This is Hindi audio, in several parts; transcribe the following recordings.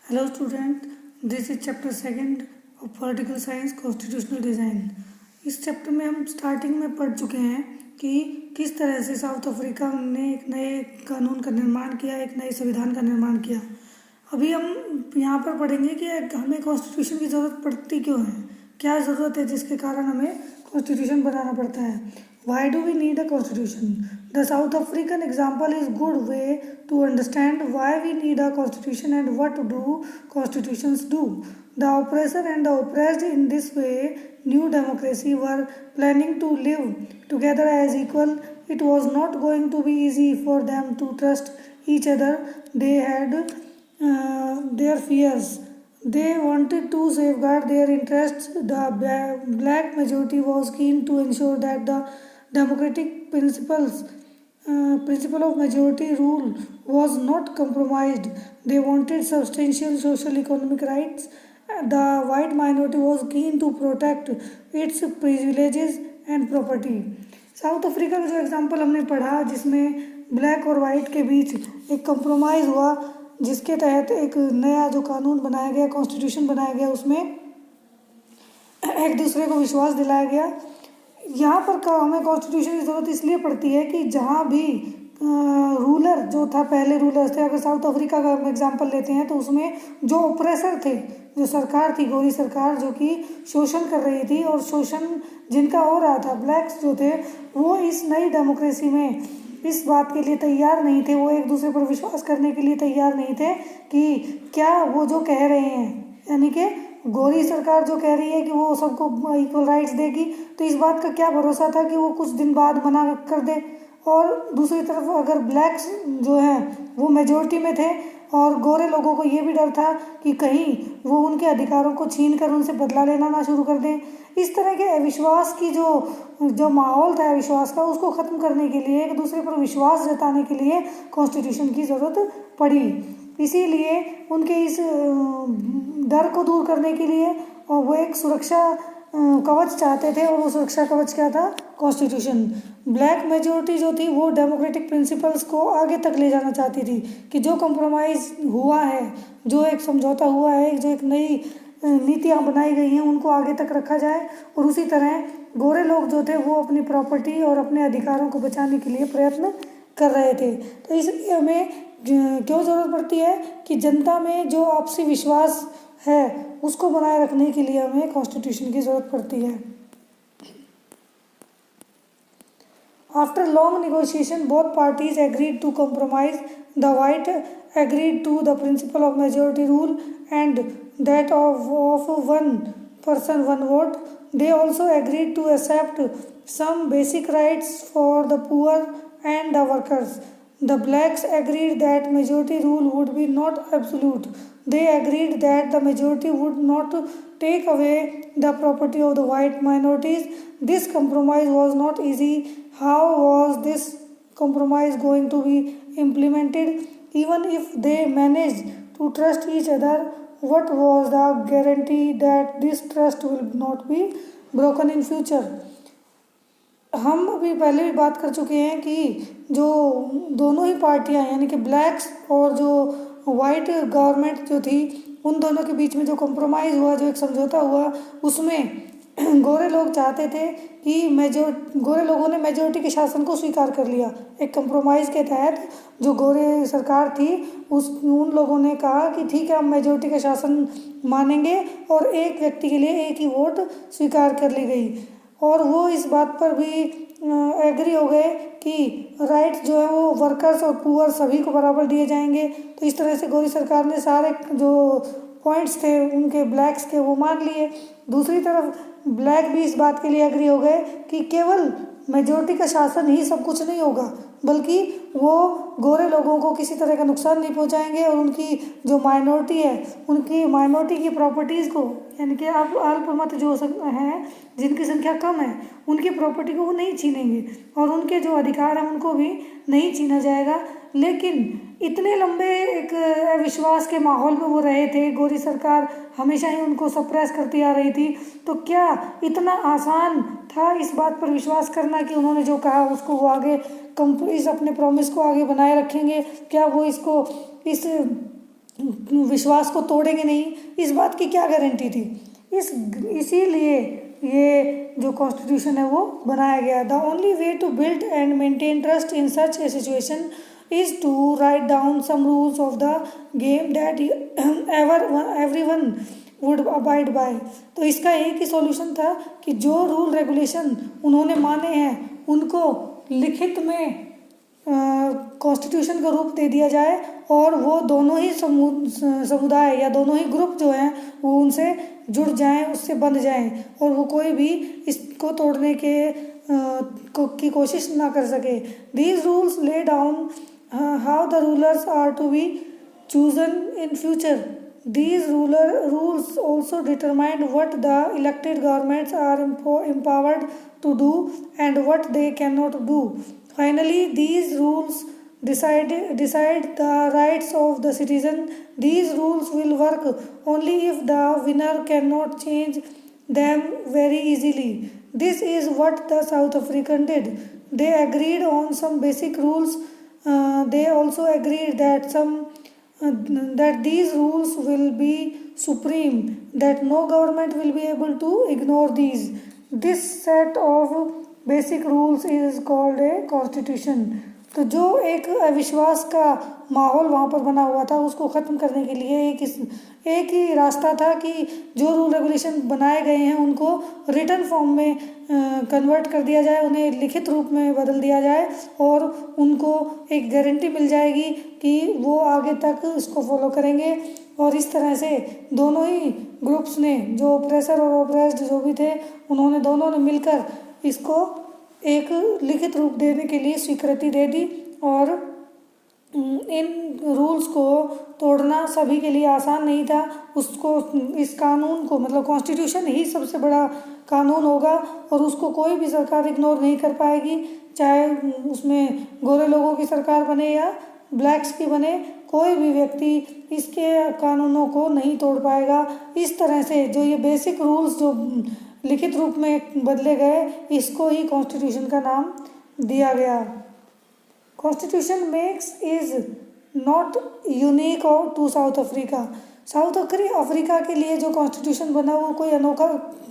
Hello student, this is chapter second of political science constitutional design. इस चैप्टर में हम स्टार्टिंग में पढ़ चुके हैं कि किस तरह से साउथ अफ्रीका ने एक नए कानून का निर्माण किया, एक नए संविधान का निर्माण किया। अभी हम यहाँ पर पढ़ेंगे कि हमें कॉन्स्टिट्यूशन की ज़रूरत पड़ती क्यों है, क्या ज़रूरत है जिसके कारण हमें कॉन्स्टिट्यूशन बनाना पड़ता है। Why do we need a constitution? The South African example is good way to understand why we need a constitution and what do constitutions do. The oppressor and the oppressed in this way, new democracy were planning to live together as equal. It was not going to be easy for them to trust each other. They had their fears. They wanted to safeguard their interests. The black majority was keen to ensure that the democratic principle of majority rule was not compromised. They wanted substantial social economic rights. The white minority was keen to protect its privileges and property. South Africa का जो एग्जांपल हमने पढ़ा, जिसमें ब्लैक और वाइट के बीच एक कंप्रोमाइज़ हुआ, जिसके तहत एक नया जो कानून बनाया गया, कॉन्स्टिट्यूशन बनाया गया, उसमें एक दूसरे को विश्वास दिलाया गया। यहाँ पर हमें कॉन्स्टिट्यूशन की ज़रूरत इसलिए पड़ती है कि जहाँ भी रूलर जो था, पहले रूलर्स थे, अगर साउथ अफ्रीका का एग्जांपल लेते हैं तो उसमें जो ऑपरेसर थे, जो सरकार थी, गोरी सरकार, जो कि शोषण कर रही थी, और शोषण जिनका हो रहा था, ब्लैक्स जो थे, वो इस नई डेमोक्रेसी में इस बात के लिए तैयार नहीं थे, वो एक दूसरे पर विश्वास करने के लिए तैयार नहीं थे कि क्या वो जो कह रहे हैं, यानी कि गोरी सरकार जो कह रही है कि वो सबको इक्वल राइट्स देगी, तो इस बात का क्या भरोसा था कि वो कुछ दिन बाद मना कर दे। और दूसरी तरफ अगर ब्लैक्स जो हैं वो मेजॉरिटी में थे और गोरे लोगों को ये भी डर था कि कहीं वो उनके अधिकारों को छीन कर उनसे बदला लेना ना शुरू कर दें। इस तरह के अविश्वास की जो माहौल था अविश्वास का, उसको ख़त्म करने के लिए, एक दूसरे पर विश्वास जताने के लिए कॉन्स्टिट्यूशन की ज़रूरत पड़ी। इसीलिए उनके इस डर को दूर करने के लिए और वो एक सुरक्षा कवच चाहते थे, और वो सुरक्षा कवच क्या था? कॉन्स्टिट्यूशन। ब्लैक मेजॉरिटी जो थी वो डेमोक्रेटिक प्रिंसिपल्स को आगे तक ले जाना चाहती थी कि जो कंप्रोमाइज़ हुआ है, जो एक समझौता हुआ है, जो एक नई नीतियाँ बनाई गई हैं, उनको आगे तक रखा जाए। और उसी तरह गोरे लोग जो थे वो अपनी प्रॉपर्टी और अपने अधिकारों को बचाने के लिए प्रयत्न कर रहे थे। तो इसलिए हमें क्यों ज़रूरत पड़ती है कि जनता में जो आपसी विश्वास है उसको बनाए रखने के लिए हमें कॉन्स्टिट्यूशन की ज़रूरत पड़ती है। After long negotiation, both parties agreed to compromise. The white agreed to the principle of majority rule and that of one person, one vote. They also agreed to accept some basic rights for the poor and the workers. The blacks agreed that majority rule would be not absolute. They agreed that the majority would not take away the property of the white minorities. This compromise was not easy. How was this compromise going to be implemented? Even if they managed to trust each other, what was the guarantee that this trust will not be broken in future? हम अभी पहले भी बात कर चुके हैं कि जो दोनों ही पार्टियां, यानी कि ब्लैक्स और जो वाइट गवर्नमेंट जो थी, उन दोनों के बीच में जो कंप्रोमाइज़ हुआ, जो एक समझौता हुआ, उसमें गोरे लोग चाहते थे कि गोरे लोगों ने मेजॉरिटी के शासन को स्वीकार कर लिया। एक कंप्रोमाइज़ के तहत जो गोरे सरकार थी उन लोगों ने कहा कि ठीक है, हम मेजॉरिटी का शासन मानेंगे, और एक व्यक्ति के लिए एक ही वोट स्वीकार कर ली गई। और वो इस बात पर भी एग्री हो गए कि राइट्स जो है वो वर्कर्स और पुअर सभी को बराबर दिए जाएंगे। तो इस तरह से गोरी सरकार ने सारे जो पॉइंट्स थे उनके ब्लैक्स के वो मान लिए। दूसरी तरफ ब्लैक भी इस बात के लिए एग्री हो गए कि केवल मेजॉरिटी का शासन ही सब कुछ नहीं होगा, बल्कि वो गोरे लोगों को किसी तरह का नुकसान नहीं पहुंचाएंगे, और उनकी जो माइनॉरिटी है, उनकी माइनॉरिटी की प्रॉपर्टीज़ को, यानी कि अब अल्पमत जो हैं, जिनकी संख्या कम है, उनकी प्रॉपर्टी को वो नहीं छीनेंगे, और उनके जो अधिकार हैं उनको भी नहीं छीना जाएगा। लेकिन इतने लंबे एक विश्वास के माहौल में वो रहे थे, गोरी सरकार हमेशा ही उनको सप्रेस करती आ रही थी। तो क्या इतना आसान था इस बात पर विश्वास करना कि उन्होंने जो कहा उसको वो आगे इस अपने प्रॉमिस को आगे बनाए रखेंगे? क्या वो इस विश्वास को तोड़ेंगे नहीं, इस बात की क्या गारंटी थी। इसीलिए ये जो कॉन्स्टिट्यूशन है वो बनाया गया। The only way to build and maintain trust in such a situation is to write down some rules of the game that everyone would abide by. तो इसका एक ही सॉल्यूशन था कि जो रूल रेगुलेशन उन्होंने माने हैं उनको लिखित में कॉन्स्टिट्यूशन का रूप दे दिया जाए, और वो दोनों ही समुदाय या दोनों ही ग्रुप जो हैं वो उनसे जुड़ जाएं, उससे बंध जाएं, और वो कोई भी इसको तोड़ने की कोशिश ना कर सके। These rules lay down how the rulers are to be chosen in future. These rules also determine what the elected governments are empowered to do and what they cannot do. Finally, these rules decide the rights of the citizen. These rules will work only if the winner cannot change them very easily. This is what the South African did. They agreed on some basic rules. They also agreed that that these rules will be supreme, that no government will be able to ignore these. This set of basic rules is called a constitution. तो जो एक अविश्वास का माहौल वहाँ पर बना हुआ था उसको ख़त्म करने के लिए एक ही रास्ता था कि जो रूल रेगुलेशन बनाए गए हैं उनको रिटन फॉर्म में कन्वर्ट कर दिया जाए, उन्हें लिखित रूप में बदल दिया जाए, और उनको एक गारंटी मिल जाएगी कि वो आगे तक इसको फॉलो करेंगे। और इस तरह से दोनों ही ग्रुप्स ने, जो ऑप्रेसर और ऑप्रेस्ड जो भी थे, उन्होंने दोनों ने मिलकर इसको एक लिखित रूप देने के लिए स्वीकृति दे दी। और इन रूल्स को तोड़ना सभी के लिए आसान नहीं था। उसको, इस कानून को, मतलब कॉन्स्टिट्यूशन ही सबसे बड़ा कानून होगा और उसको कोई भी सरकार इग्नोर नहीं कर पाएगी, चाहे उसमें गोरे लोगों की सरकार बने या ब्लैक्स की बने, कोई भी व्यक्ति इसके कानूनों को नहीं तोड़ पाएगा। इस तरह से जो ये बेसिक रूल्स जो लिखित रूप में बदले गए, इसको ही कॉन्स्टिट्यूशन का नाम दिया गया। Constitution makes is not unique to South Africa. South Africa के लिए जो कॉन्स्टिट्यूशन बना वो कोई अनोखा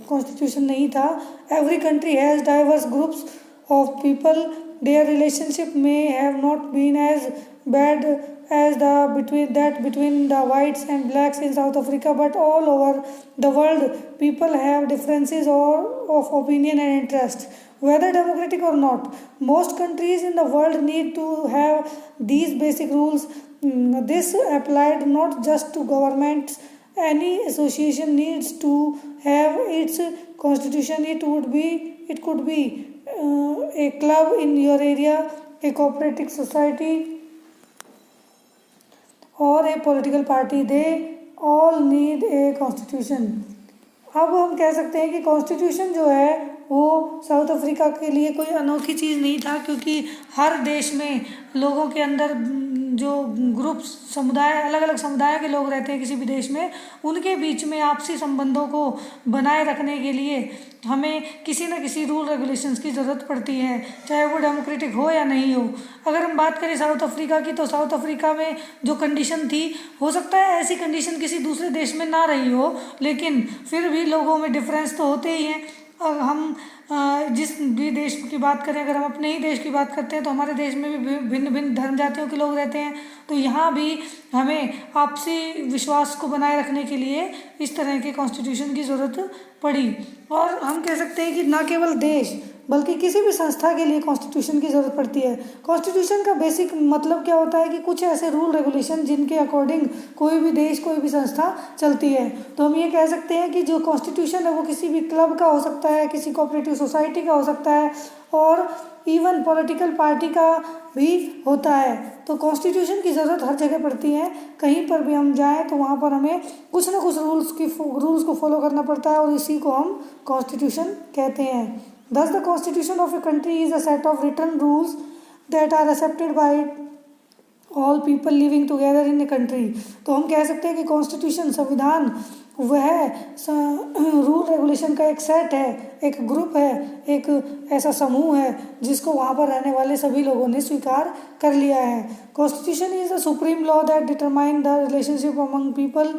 कॉन्स्टिट्यूशन नहीं था। Every country has diverse groups of people, their relationship में have not been as bad as between the whites and blacks in South Africa, but all over the world people have differences of opinion and interest, whether democratic or not. Most countries in the world need to have these basic rules. This applied not just to governments. Any association needs to have its constitution. It could be a club in your area, a cooperative society, और a political party. They all need a constitution. अब हम कह सकते हैं कि कॉन्स्टिट्यूशन जो है वो साउथ अफ्रीका के लिए कोई अनोखी चीज़ नहीं था, क्योंकि हर देश में लोगों के अंदर जो ग्रुप समुदाय, अलग अलग समुदाय के लोग रहते हैं किसी भी देश में, उनके बीच में आपसी संबंधों को बनाए रखने के लिए हमें किसी न किसी रूल रेगुलेशंस की ज़रूरत पड़ती है, चाहे वो डेमोक्रेटिक हो या नहीं हो। अगर हम बात करें साउथ अफ्रीका की, तो साउथ अफ्रीका में जो कंडीशन थी, हो सकता है ऐसी कंडीशन किसी दूसरे देश में ना रही हो, लेकिन फिर भी लोगों में डिफरेंस तो होते ही हैं। हम जिस भी देश की बात करें, अगर हम अपने ही देश की बात करते हैं तो हमारे देश में भी भिन्न भिन्न धर्म जातियों के लोग रहते हैं। तो यहाँ भी हमें आपसी विश्वास को बनाए रखने के लिए इस तरह के कॉन्स्टिट्यूशन की ज़रूरत पड़ी। और हम कह सकते हैं कि न केवल देश बल्कि किसी भी संस्था के लिए कॉन्स्टिट्यूशन की ज़रूरत पड़ती है। कॉन्स्टिट्यूशन का बेसिक मतलब क्या होता है कि कुछ ऐसे रूल रेगुलेशन जिनके अकॉर्डिंग कोई भी देश, कोई भी संस्था चलती है। तो हम ये कह सकते हैं कि जो कॉन्स्टिट्यूशन है वो किसी भी क्लब का हो सकता है, किसी कोऑपरेटिव सोसाइटी का हो सकता है, और इवन पॉलिटिकल पार्टी का भी होता है। तो कॉन्स्टिट्यूशन की ज़रूरत हर जगह पड़ती है। कहीं पर भी हम जाएं तो वहाँ पर हमें कुछ ना कुछ रूल्स को फॉलो करना पड़ता है, और इसी को हम कॉन्स्टिट्यूशन कहते हैं। Thus, the constitution of a country is a set of written rules that are accepted by all people living together in a country. तो हम कह सकते हैं कि कॉन्स्टिट्यूशन, संविधान, वह रूल रेगुलेशन का एक सेट है, एक ग्रुप है, एक ऐसा समूह है जिसको वहाँ पर रहने वाले सभी लोगों ने स्वीकार कर लिया है। Constitution is the supreme law that determine the relationship among people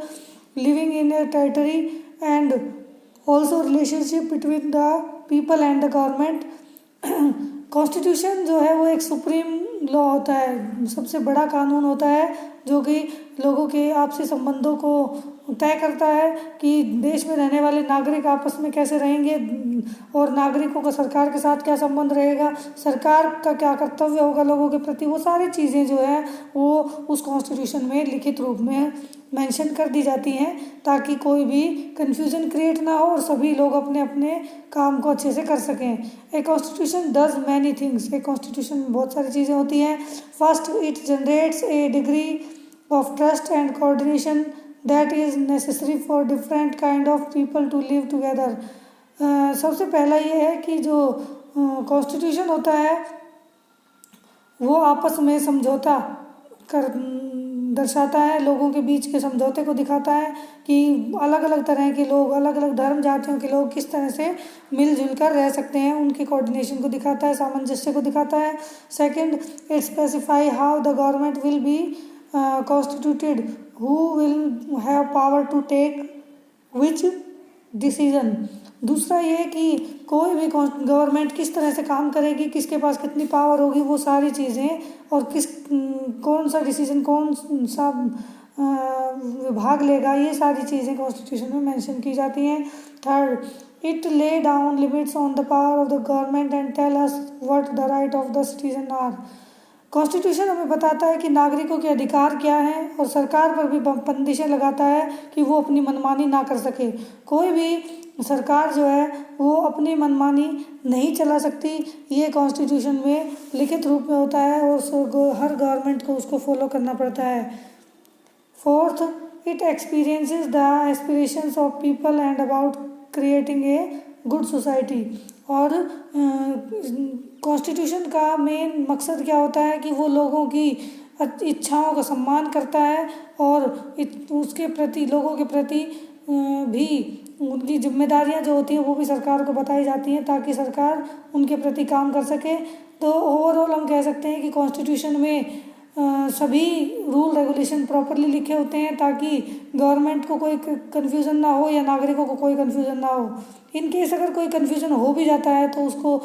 living in A territory and also relationship between the people and the government. Constitution जो है वो एक सुप्रीम लॉ होता है, सबसे बड़ा कानून होता है जो कि लोगों के आपसी संबंधों को तय करता है कि देश में रहने वाले नागरिक आपस में कैसे रहेंगे और नागरिकों का सरकार के साथ क्या संबंध रहेगा, सरकार का क्या कर्तव्य होगा लोगों के प्रति, वो सारी चीज़ें जो है वो उस कॉन्स्टिट्यूशन में लिखित रूप में मेंशन कर दी जाती हैं ताकि कोई भी कन्फ्यूज़न क्रिएट ना हो और सभी लोग अपने अपने काम को अच्छे से कर सकें। A constitution does many things. A constitution में बहुत सारी चीज़ें होती हैं। First, it generates a degree of trust and coordination that is necessary for different kind of people to live together. सबसे पहला ये है कि जो कॉन्स्टिट्यूशन होता है वो आपस में समझौता कर दर्शाता है, लोगों के बीच के समझौते को दिखाता है कि अलग अलग तरह के लोग, अलग अलग धर्म जातियों के लोग किस तरह से मिलजुल कर रह सकते हैं, उनके कोऑर्डिनेशन को दिखाता है, सामंजस्य को दिखाता है। Second, it specify how the government will be constituted, who will have power to take which decision. दूसरा ये कि कोई भी गवर्नमेंट किस तरह से काम करेगी, किसके पास कितनी पावर होगी, वो सारी चीज़ें और कौन सा डिसीजन कौन सा विभाग लेगा, ये सारी चीज़ें कॉन्स्टिट्यूशन में मेंशन की जाती हैं। Third, it lay down limits on the power of the government and tell us what the right of the citizen are. Constitution हमें बताता है कि नागरिकों के अधिकार क्या हैं और सरकार पर भी बंदिशें लगाता है कि वो अपनी मनमानी ना कर सके। कोई भी सरकार जो है वो अपनी मनमानी नहीं चला सकती, ये कॉन्स्टिट्यूशन में लिखित रूप में होता है और हर गवर्नमेंट को उसको फॉलो करना पड़ता है। Fourth, it experiences the aspirations of people and about creating a good society. और कॉन्स्टिट्यूशन का मेन मकसद क्या होता है कि वो लोगों की इच्छाओं का सम्मान करता है और उसके प्रति, लोगों के प्रति भी उनकी जिम्मेदारियां जो होती हैं वो भी सरकार को बताई जाती हैं ताकि सरकार उनके प्रति काम कर सके। तो ओवरऑल हम कह सकते हैं कि कॉन्स्टिट्यूशन में सभी रूल रेगुलेशन प्रॉपरली लिखे होते हैं ताकि गवर्नमेंट को कोई कन्फ्यूज़न ना हो या नागरिकों को कोई कन्फ्यूज़न ना हो। इन केस अगर कोई कन्फ्यूज़न हो भी जाता है तो उसको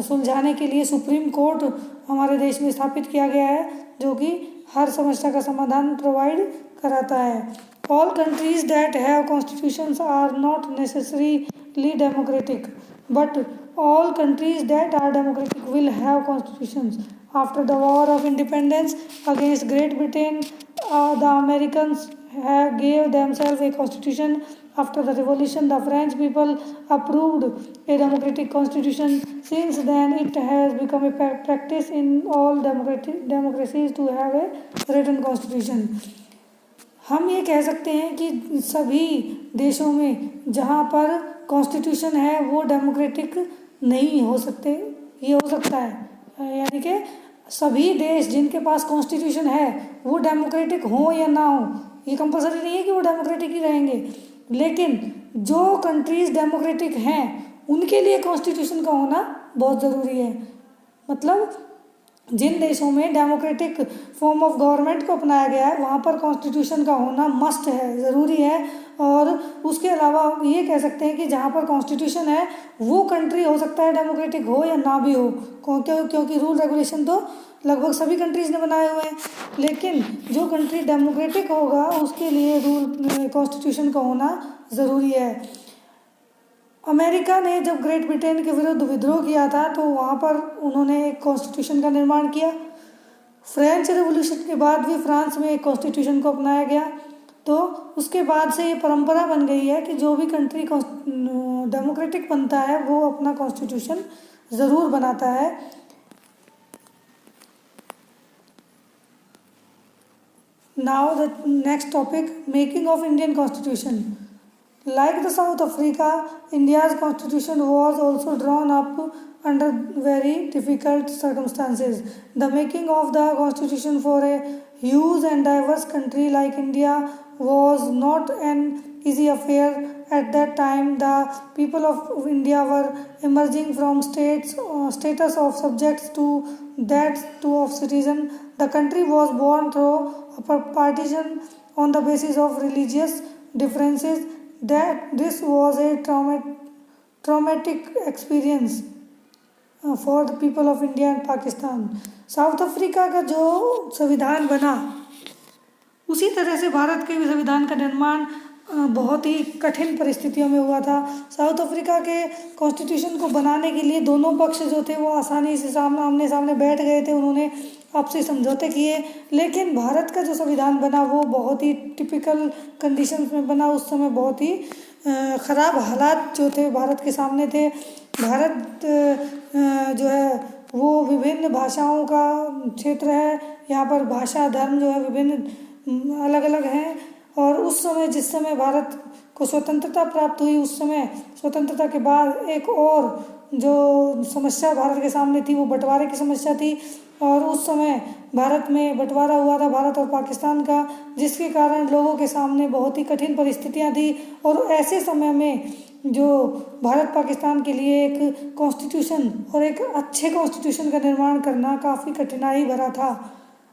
सुलझाने के लिए सुप्रीम कोर्ट हमारे देश में स्थापित किया गया है जो कि हर समस्या का समाधान प्रोवाइड कराता है। All countries that have constitutions are not necessarily democratic, but all countries that are democratic will have constitutions. After the War of Independence against Great Britain, the Americans gave themselves a constitution. After the revolution, the French people approved a democratic constitution. Since then, it has become a practice in all democracies to have a written constitution. हम ये कह सकते हैं कि सभी देशों में जहाँ पर कॉन्स्टिट्यूशन है वो डेमोक्रेटिक नहीं हो सकते, ये हो सकता है, यानी कि सभी देश जिनके पास कॉन्स्टिट्यूशन है वो डेमोक्रेटिक हो या ना हो, ये कंपलसरी नहीं है कि वो डेमोक्रेटिक ही रहेंगे, लेकिन जो कंट्रीज़ डेमोक्रेटिक हैं उनके लिए कॉन्स्टिट्यूशन का होना बहुत ज़रूरी है। मतलब जिन देशों में डेमोक्रेटिक फॉर्म ऑफ गवर्नमेंट को अपनाया गया है वहाँ पर कॉन्स्टिट्यूशन का होना मस्ट है, ज़रूरी है। और उसके अलावा ये कह सकते हैं कि जहाँ पर कॉन्स्टिट्यूशन है वो कंट्री हो सकता है डेमोक्रेटिक हो या ना भी हो, क्योंकि रूल रेगुलेशन तो लगभग सभी कंट्रीज़ ने बनाए हुए हैं, लेकिन जो कंट्री डेमोक्रेटिक होगा उसके लिए रूल कॉन्स्टिट्यूशन का होना ज़रूरी है। अमेरिका ने जब ग्रेट ब्रिटेन के विरुद्ध विद्रोह किया था तो वहाँ पर उन्होंने एक कॉन्स्टिट्यूशन का निर्माण किया। फ्रेंच रेवोल्यूशन के बाद भी फ्रांस में एक कॉन्स्टिट्यूशन को अपनाया गया। तो उसके बाद से ये परंपरा बन गई है कि जो भी कंट्री डेमोक्रेटिक बनता है वो अपना कॉन्स्टिट्यूशन ज़रूर बनाता है। Now the next topic, making of Indian constitution. Like the South Africa, India's constitution was also drawn up under very difficult circumstances. The making of the constitution for a huge and diverse country like India was not an easy affair. At that time, the people of India were emerging from status of subjects to that to of citizen. The country was born through a partition on the basis of religious differences. That this was a traumatic experience for the people of India and Pakistan. South Africa का जो संविधान बना उसी तरह से भारत के भी संविधान का निर्माण बहुत ही कठिन परिस्थितियों में हुआ था. साउथ अफ्रीका के कॉन्स्टिट्यूशन को बनाने के लिए दोनों पक्ष जो थे वो आसानी से आमने सामने बैठ गए थे. उन्होंने आपसी समझौते किए. लेकिन भारत का जो संविधान बना वो बहुत ही टिपिकल कंडीशंस में बना. उस समय बहुत ही ख़राब हालात जो थे भारत के सामने थे. भारत जो है वो विभिन्न भाषाओं का क्षेत्र है. यहाँ पर भाषा धर्म जो है विभिन्न अलग अलग हैं. और उस समय जिस समय भारत को स्वतंत्रता प्राप्त हुई उस समय स्वतंत्रता के बाद एक और जो समस्या भारत के सामने थी वो बंटवारे की समस्या थी. और उस समय भारत में बंटवारा हुआ था भारत और पाकिस्तान का, जिसके कारण लोगों के सामने बहुत ही कठिन परिस्थितियां थी. और ऐसे समय में जो भारत पाकिस्तान के लिए एक कॉन्स्टिट्यूशन और एक अच्छे कॉन्स्टिट्यूशन का निर्माण करना काफ़ी कठिनाई भरा था.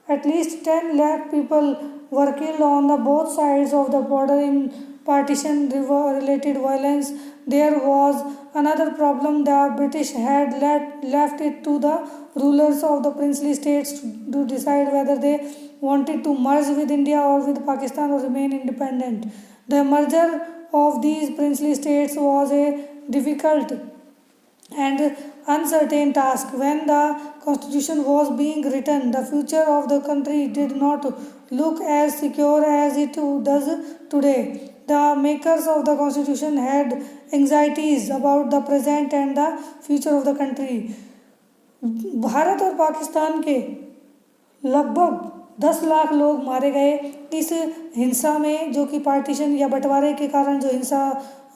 At least 10 lakh people were killed on the both sides of the border in partition-related violence. There was another problem. The British had left it to the rulers of the princely states to decide whether they wanted to merge with India or with Pakistan or remain independent. The merger of these princely states was a difficult and uncertain task. When the constitution was being written, the future of the country did not look as secure as it does today. The makers of the constitution had anxieties about the present and the future of the country. Bharat और पाकिस्तान के लगभग 10 लाख लोग मारे गए इस हिंसा में, जो कि पार्टीशन या बंटवारे के कारण जो हिंसा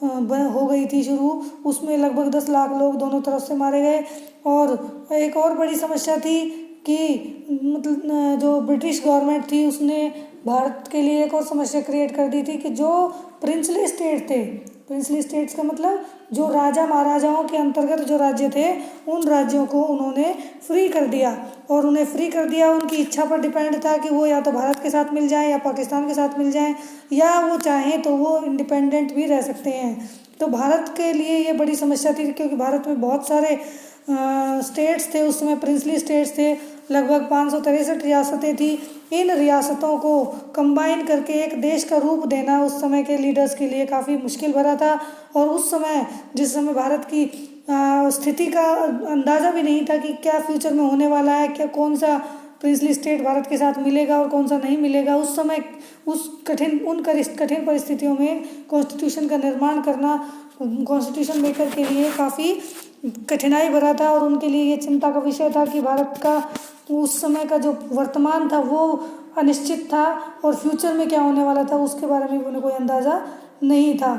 हो गई थी शुरू, उसमें लगभग 10 लाख लोग दोनों तरफ से मारे गए. और एक और बड़ी समस्या थी कि मतलब जो ब्रिटिश गवर्नमेंट थी उसने भारत के लिए एक और समस्या क्रिएट कर दी थी कि जो प्रिंसली स्टेट थे, प्रिंसली स्टेट्स का मतलब जो राजा महाराजाओं के अंतर्गत जो राज्य थे उन राज्यों को उन्होंने फ्री कर दिया. और उन्हें फ्री कर दिया उनकी इच्छा पर डिपेंड था कि वो या तो भारत के साथ मिल जाएं या पाकिस्तान के साथ मिल जाएं, या वो चाहें तो वो इंडिपेंडेंट भी रह सकते हैं. तो भारत के लिए ये बड़ी समस्या थी क्योंकि भारत में बहुत सारे स्टेट्स थे. उस समय प्रिंसली स्टेट्स थे, लगभग 563 रियासतें थी. इन रियासतों को कंबाइन करके एक देश का रूप देना उस समय के लीडर्स के लिए काफ़ी मुश्किल भरा था. और उस समय जिस समय भारत की स्थिति का अंदाज़ा भी नहीं था कि क्या फ्यूचर में होने वाला है, क्या कौन सा प्रिंसली स्टेट भारत के साथ मिलेगा और कौन सा नहीं मिलेगा, उस समय उस कठिन परिस्थितियों में कॉन्स्टिट्यूशन का निर्माण करना कॉन्स्टिट्यूशन मेकर के लिए काफ़ी कठिनाई भरा था. और उनके लिए ये चिंता का विषय था कि भारत का उस समय का जो वर्तमान था वो अनिश्चित था और फ्यूचर में क्या होने वाला था उसके बारे में भी उन्हें कोई अंदाज़ा नहीं था.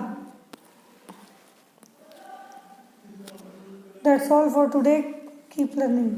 That's all for today. Keep learning.